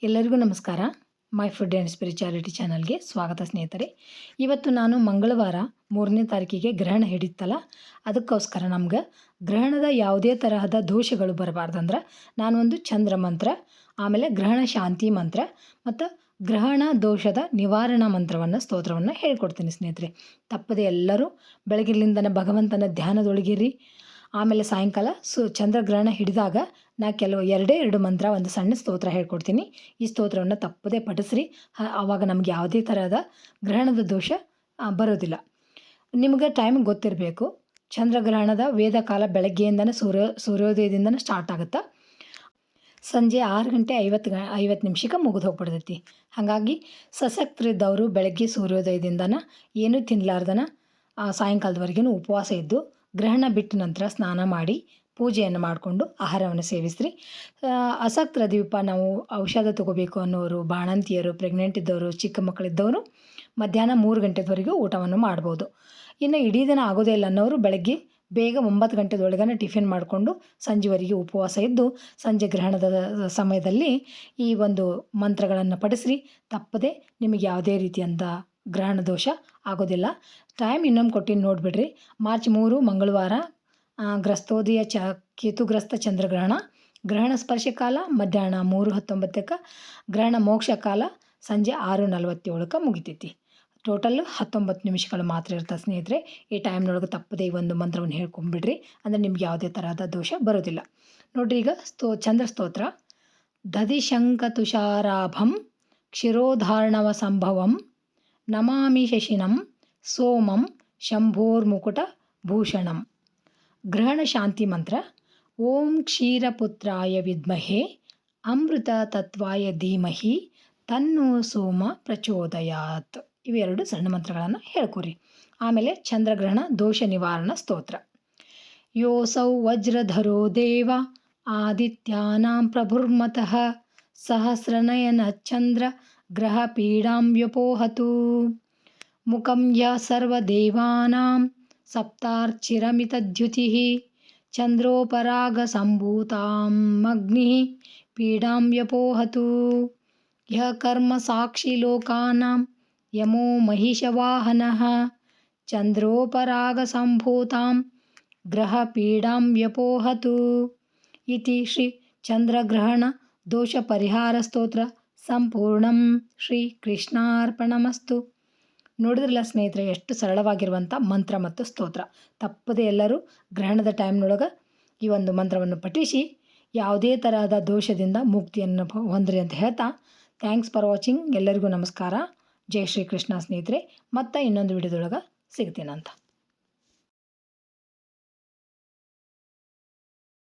ಎಲ್ಲರಿಗೂ ನಮಸ್ಕಾರ. My food and spirituality ಚಾನಲ್ಗೆ ಸ್ವಾಗತ ಸ್ನೇಹಿತರೆ. ಇವತ್ತು ನಾನು ಮಂಗಳವಾರ 3ನೇ ತಾರೀಕಿಗೆ ಗ್ರಹಣ ಹಿಡಿತ್ತಲ್ಲ, ಅದಕ್ಕೋಸ್ಕರ ನಮ್ಗೆ ಗ್ರಹಣದ ಯಾವುದೇ ತರಹದ ದೋಷಗಳು ಬರಬಾರ್ದಂದ್ರೆ ನಾನು ಒಂದು ಚಂದ್ರ ಮಂತ್ರ, ಆಮೇಲೆ ಗ್ರಹಣ ಶಾಂತಿ ಮಂತ್ರ ಮತ್ತು ಗ್ರಹಣ ದೋಷದ ನಿವಾರಣಾ ಮಂತ್ರವನ್ನು ಸ್ತೋತ್ರವನ್ನು ಹೇಳ್ಕೊಡ್ತೀನಿ ಸ್ನೇಹಿತರೆ. ತಪ್ಪದೆ ಎಲ್ಲರೂ ಬೆಳಗಿನಿಂದನೇ ಭಗವಂತನ ಧ್ಯಾನದೊಳಗಿರಿ. ಆಮೇಲೆ ಸಾಯಂಕಾಲ ಚಂದ್ರಗ್ರಹಣ ಹಿಡಿದಾಗ ನಾ ಎರಡು ಮಂತ್ರ, ಒಂದು ಸಣ್ಣ ಸ್ತೋತ್ರ ಹೇಳ್ಕೊಡ್ತೀನಿ. ಈ ಸ್ತೋತ್ರವನ್ನು ತಪ್ಪದೇ ಪಠಿಸ್ರಿ. ಆವಾಗ ನಮ್ಗೆ ಯಾವುದೇ ಥರದ ಗ್ರಹಣದ ದೋಷ ಬರೋದಿಲ್ಲ. ನಿಮ್ಗೆ ಟೈಮ್ ಗೊತ್ತಿರಬೇಕು. ಚಂದ್ರಗ್ರಹಣದ ವೇದ ಕಾಲ ಬೆಳಗ್ಗೆಯಿಂದನೇ ಸೂರ್ಯೋದಯದಿಂದನೇ ಸ್ಟಾರ್ಟ್ ಆಗುತ್ತೆ. ಸಂಜೆ 6:50 ಮುಗಿದು ಹೋಗ್ಬಿಡ್ತೈತಿ. ಹಾಗಾಗಿ ಸಶಕ್ತರಿದ್ದವರು ಬೆಳಗ್ಗೆ ಸೂರ್ಯೋದಯದಿಂದನೇ ಏನೂ ತಿನ್ನಲಾರ್ದನ ಸಾಯಂಕಾಲದವರೆಗೂ ಉಪವಾಸ ಇದ್ದು ಗ್ರಹಣ ಬಿಟ್ಟ ನಂತರ ಸ್ನಾನ ಮಾಡಿ ಪೂಜೆಯನ್ನು ಮಾಡಿಕೊಂಡು ಆಹಾರವನ್ನು ಸೇವಿಸ್ರಿ. ಅಸಕ್ತರ ದ್ವೀಪ ನಾವು ಔಷಧ ತೊಗೋಬೇಕು ಅನ್ನೋರು, ಬಾಣಂತಿಯರು, ಪ್ರೆಗ್ನೆಂಟ್ ಇದ್ದವರು, ಚಿಕ್ಕ ಮಕ್ಕಳಿದ್ದವರು ಮಧ್ಯಾಹ್ನ 3 ಗಂಟೆವರೆಗೂ ಊಟವನ್ನು ಮಾಡ್ಬೋದು. ಇನ್ನು ಇಡೀ ದಿನ ಆಗೋದೇ ಇಲ್ಲ ಅನ್ನೋರು ಬೆಳಗ್ಗೆ ಬೇಗ 9 ಗಂಟೆದೊಳಗನೆ ಟಿಫಿನ್ ಮಾಡಿಕೊಂಡು ಸಂಜೆವರೆಗೆ ಉಪವಾಸ ಇದ್ದು ಸಂಜೆ ಗ್ರಹಣದ ಸಮಯದಲ್ಲಿ ಈ ಒಂದು ಮಂತ್ರಗಳನ್ನು ಪಠಿಸ್ರಿ. ತಪ್ಪದೆ ನಿಮಗೆ ಯಾವುದೇ ರೀತಿಯಂಥ ಗ್ರಹಣ ದೋಷ ಆಗೋದಿಲ್ಲ. ಟೈಮ್ ಇನ್ನೊಮ್ಮೆ ಕೊಟ್ಟಿನಿ ನೋಡಿಬಿಡ್ರಿ. ಮಾರ್ಚ್ 3 ಮಂಗಳವಾರ ಗ್ರಸ್ತೋದಯ ಕೇತುಗ್ರಸ್ತ ಚಂದ್ರಗ್ರಹಣ. ಗ್ರಹಣ ಸ್ಪರ್ಶ ಕಾಲ ಮಧ್ಯಾಹ್ನ 3:19, ಗ್ರಹಣ ಮೋಕ್ಷ ಕಾಲ ಸಂಜೆ 6:47 ಮುಗಿತೈತಿ. ಟೋಟಲ್ 19 ನಿಮಿಷಗಳು ಮಾತ್ರ ಇರ್ತದೆ ಸ್ನೇಹಿತರೆ. ಈ ಟೈಮ್ನೊಳಗೆ ತಪ್ಪದೆ ಈ ಒಂದು ಮಂತ್ರವನ್ನು ಹೇಳ್ಕೊಂಬಿಡ್ರಿ. ಅಂದರೆ ನಿಮ್ಗೆ ಯಾವುದೇ ತರಹದ ದೋಷ ಬರೋದಿಲ್ಲ. ನೋಡಿರಿ, ಈಗ ಚಂದ್ರ ಸ್ತೋತ್ರ. ದಧಿಶಂಕ ತುಷಾರಾಭಂ ಕ್ಷಿರೋಧಾರ್ಣವ ಸಂಭವಂ ನಮಾಮಿ ಶಶಿನಂ ಸೋಮಂ ಶಂಭೋರ್ಮುಕುಟ ಭೂಷಣಂ. ಗ್ರಹಣ ಶಾಂತಿ ಮಂತ್ರ. ಓಂ ಕ್ಷೀರಪುತ್ರಾಯ ವಿದ್ಮಹೆ ಅಮೃತ ತತ್ವಾಯ ಧೀಮಹಿ ತನ್ನೋ ಸೋಮ ಪ್ರಚೋದಯಾತ್. ಇವೆರಡು ಸಣ್ಣ ಮಂತ್ರಗಳನ್ನು ಹೇಳ್ಕೊರಿ. ಆಮೇಲೆ ಚಂದ್ರಗ್ರಹಣ ದೋಷ ನಿವಾರಣಾ ಸ್ತೋತ್ರ. ಯೋಸೌ ವಜ್ರಧರೋ ದೇವ ಆದಿತ್ಯಾನಾಂ ಪ್ರಭುರ್ಮತಃ ಸಹಸ್ರನಯನ ಚಂದ್ರ ಗ್ರಹ ಪೀಡಾಂ ವ್ಯಪೋಹತು. ಮುಖಂ ಯ ಸರ್ವದೇವಾನಾಂ ಸಪ್ತಾರ್ಚಿರಮಿತದ್ಯುತಿಃ ಚಂದ್ರೋಪರಾಗ ಸಂಭೂತಾಂ ಅಗ್ನಿಃ ಪೀಡಾಂ ವ್ಯಪೋಹತು. ಯಃ ಕರ್ಮ ಸಾಕ್ಷಿ ಲೋಕಾನಾಂ ಯಮೋ ಮಹಿಷವಾಹನಃ ಚಂದ್ರೋಪರಾಗ ಸಂಭೂತಾಂ ಗ್ರಹ ಪೀಡಾಂ ವ್ಯಪೋಹತು. ಇತಿ ಶ್ರೀ ಚಂದ್ರಗ್ರಹಣ ದೋಷ ಪರಿಹಾರ ಸ್ತೋತ್ರ ಸಂಪೂರ್ಣಂ. ಶ್ರೀ ಕೃಷ್ಣಾರ್ಪಣಮಸ್ತು. ನೋಡಿದ್ರಲ್ಲ ಸ್ನೇಹಿತರೆ, ಎಷ್ಟು ಸರಳವಾಗಿರುವಂಥ ಮಂತ್ರ ಮತ್ತು ಸ್ತೋತ್ರ. ತಪ್ಪದೆ ಎಲ್ಲರೂ ಗ್ರಹಣದ ಟೈಮ್ನೊಳಗೆ ಈ ಒಂದು ಮಂತ್ರವನ್ನು ಪಠಿಸಿ ಯಾವುದೇ ತರಹದ ದೋಷದಿಂದ ಮುಕ್ತಿಯನ್ನು ಹೊಂದ್ರಿ ಅಂತ ಹೇಳ್ತಾ, ಥ್ಯಾಂಕ್ಸ್ ಫಾರ್ ವಾಚಿಂಗ್. ಎಲ್ಲರಿಗೂ ನಮಸ್ಕಾರ. ಜೈ ಶ್ರೀ ಕೃಷ್ಣ ಸ್ನೇಹಿತರೆ. ಮತ್ತೆ ಇನ್ನೊಂದು ವಿಡಿಯೋದೊಳಗೆ ಸಿಗ್ತೀನಂತ.